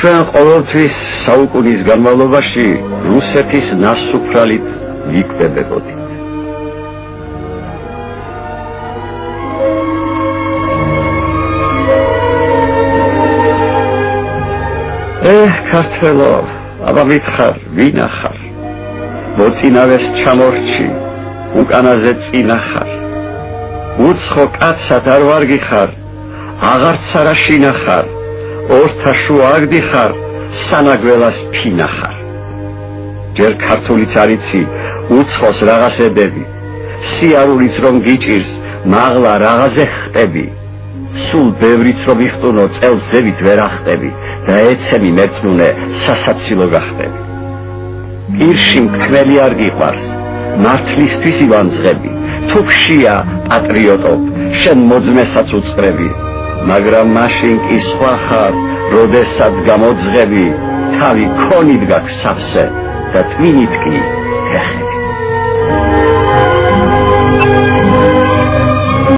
ჩვენ ყოველთვის საუკუნის განმავლობაში რუსეთის ნასუფრალით ვიკვებებოდით. ქართველო, აბა მითხარ, ვინ ახარ? მოწინავეს ჩამორჩი, უკანაზე წინა ხარ. უცხო კაცად არ ვარგიხარ, აღარც არა შინახარ. ორთა შუა აგდიხარ, სანაგველას ფინახარ. ჯერ ქართულიც არიცი, უცხოს რაღაცებები. სიარულიც რომ გიჭირს, მაღლა რაღაცე ხტები. სულ ბევრიც რომ იხტუნო, წელს ზევით ვერ ახტები. და ეცემი მეწმუნე სასაცილო გახდები. პირში მქმელი არ გიყვარს, მართლისთვის ივანძღები. თუ ხშია პატრიოტო, შენ მოძმესაც უწყრები. მაგრამ მაშინ კი სხვა ხარ, როდესაც გამოძღები. თავი ქონით გაქვს სავსე და ტვინით კი ფეხი.